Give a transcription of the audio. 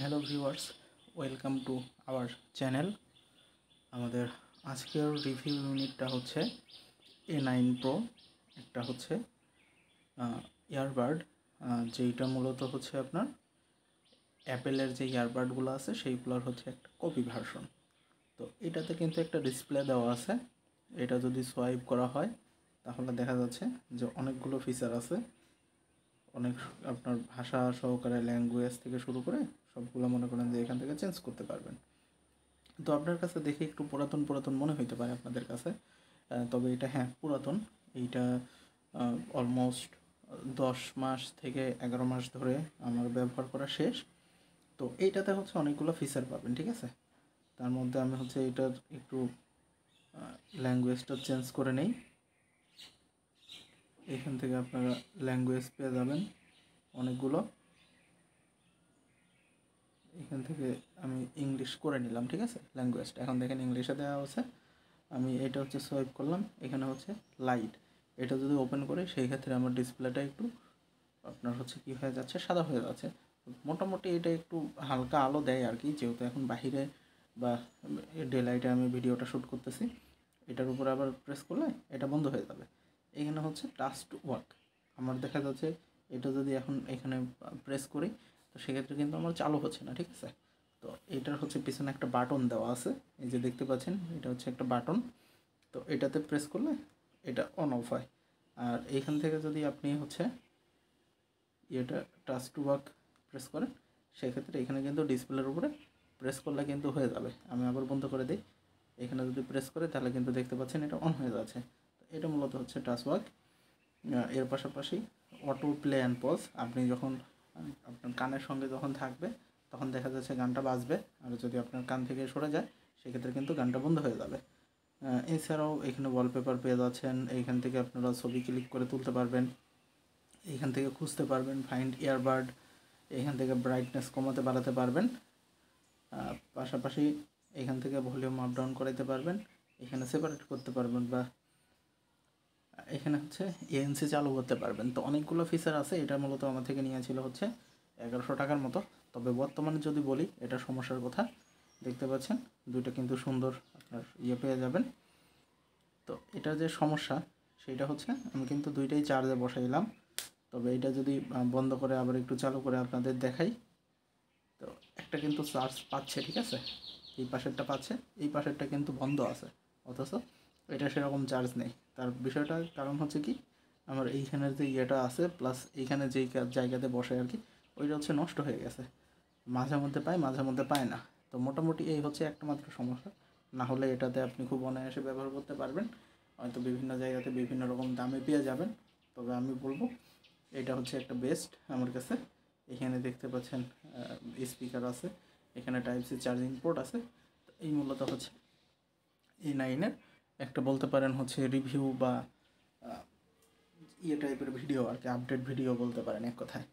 Hello viewers, welcome to our channel. আমাদের আজকের review ইউনিটটা হচ্ছে A9 Pro। একটা হচ্ছে ইয়ারবাড, যেইটা মূলত হচ্ছে আপনার অ্যাপেলের যে ইয়ারবাডগুলো আছে সেইগুলোর হচ্ছে একটা কপি ভার্সন। তো এটাতে কিন্তু একটা ডিসপ্লে দেওয়া আছে। এটা যদি সোয়াইপ করা হয় তাহলে দেখা যাচ্ছে যে অনেকগুলো ফিচার আছে। অনেক আপনার ভাষা সহকারে ল্যাঙ্গুয়েজ থেকে শুরু করে সবগুলো মনে করেন যে এখান থেকে চেঞ্জ করতে পারবেন। তো আপনার কাছে দেখে একটু পুরাতন পুরাতন মনে হইতে পারে আপনাদের কাছে, তবে এটা হ্যাঁ পুরাতন। এইটা অলমোস্ট 10 মাস থেকে 11 মাস ধরে আমার ব্যবহার করা শেষ। তো এইটাতে হচ্ছে অনেকগুলো ফিচার পাবেন, ঠিক আছে। তার মধ্যে আমি হচ্ছে এটার একটু ল্যাঙ্গুয়েজটা চেঞ্জ করে নেই। এখান থেকে আপনারা ল্যাঙ্গুয়েজ পেয়ে যাবেন অনেকগুলো। এখান থেকে আমি ইংলিশ করে নিলাম, ঠিক আছে। ল্যাঙ্গুয়েজটা এখন দেখেন ইংলিশে দেওয়া আছে। আমি এটা হচ্ছে সোয়াইপ করলাম, এখানে হচ্ছে লাইট। এটা যদি ওপেন করি সেই ক্ষেত্রে আমার ডিসপ্লেটা একটু আপনার হচ্ছে কী হয়ে যাচ্ছে, সাদা হয়ে যাচ্ছে। মোটামুটি এটা একটু হালকা আলো দেয় আর কি, যেহেতু এখন বাহিরে বা ডে লাইটে আমি ভিডিওটা শ্যুট করতেছি। এটার উপরে আবার প্রেস করলে এটা বন্ধ হয়ে যাবে। এখানে হচ্ছে টাচ টু ওয়ার্ক। আমার দেখা যাচ্ছে এটা যদি এখন এখানে প্রেস করি তো সেক্ষেত্রে কিন্তু আমার চালু হচ্ছে না, ঠিক আছে। তো এটার হচ্ছে পিছনে একটা বাটন দেওয়া আছে, এই যে দেখতে পাচ্ছেন, এটা হচ্ছে একটা বাটন। তো এটাতে প্রেস করলে এটা অন অফ হয়। আর এইখান থেকে যদি আপনি হচ্ছে এটা টাচ টু ওয়ার্ক প্রেস করেন সেক্ষেত্রে এখানে কিন্তু ডিসপ্লের উপরে প্রেস করলে কিন্তু হয়ে যাবে। আমি আবার বন্ধ করে দিই, এখানে যদি প্রেস করে তাহলে কিন্তু দেখতে পাচ্ছেন এটা অন হয়ে যাচ্ছে। তো এটা মূলত হচ্ছে টাচ ওয়ার্ক। এর পাশাপাশি অটো প্লে অ্যান্ড পজ। আপনি যখন আপনার কানের সঙ্গে যখন থাকবে তখন দেখা যাচ্ছে গানটা বাজবে, আর যদি আপনার কান থেকে সরে যায় সেক্ষেত্রে কিন্তু গানটা বন্ধ হয়ে যাবে। এছাড়াও এখানে ওয়ালপেপার পেয়ে যাচ্ছেন, এইখান থেকে আপনারা ছবি ক্লিক করে তুলতে পারবেন, এইখান থেকে খুঁজতে পারবেন ফাইন্ড ইয়ারবাড, এখান থেকে ব্রাইটনেস কমাতে বাড়াতে পারবেন। পাশাপাশি এখান থেকে ভলিউম আপ ডাউন করাইতে পারবেন, এখানে সেপারেট করতে পারবেন, বা এখানে হচ্ছে এএনসি চালু করতে পারবেন। তো অনেকগুলো ফিচার আছে। এটা মূলত আমার থেকে নিয়েছিল হচ্ছে 1100 টাকার মতো। তবে বর্তমানে যদি বলি এটা সমস্যার কথা, দেখতে পাচ্ছেন দুইটা কিন্তু সুন্দর আপনার পেয়ে যাবেন। তো এটা যে সমস্যা সেটা হচ্ছে আমি কিন্তু দুইটাই চার্জে বসাইলাম। তবে এটা যদি বন্ধ করে আবার একটু চালু করে আপনাদের দেখাই, তো একটা কিন্তু চার্জ পাচ্ছে, ঠিক আছে। এই পাশেরটা পাচ্ছে, এই পাশেরটা কিন্তু বন্ধ আছে, অথচ এটা সেরকম চার্জ নেই। তার বিষয়টা কারণ হচ্ছে কি, আমার এইখানের যে ইয়েটা আছে প্লাস এইখানে যেই জায়গাতে বসে আর কি, ওইটা হচ্ছে নষ্ট হয়ে গেছে। মাঝে মধ্যে পায়, মাঝে মধ্যে পায় না। তো মোটামুটি এই হচ্ছে একটা মাত্র সমস্যা। না হলে এটাতে আপনি খুব অনায়াসে ব্যবহার করতে পারবেন। হয়তো বিভিন্ন জায়গাতে বিভিন্ন রকম দামে পেয়ে যাবেন। তবে আমি বলবো এটা হচ্ছে একটা বেস্ট আমার কাছে। এখানে দেখতে পাচ্ছেন স্পিকার আছে, এখানে টাইপ সি চার্জিং পোর্ট আছে। তো এই মূলত হচ্ছে A9-এর একটা বলতে পারেন হচ্ছে রিভিউ বা টাইপের ভিডিও আর কি, আপডেট ভিডিও বলতে পারেন এক কথায়।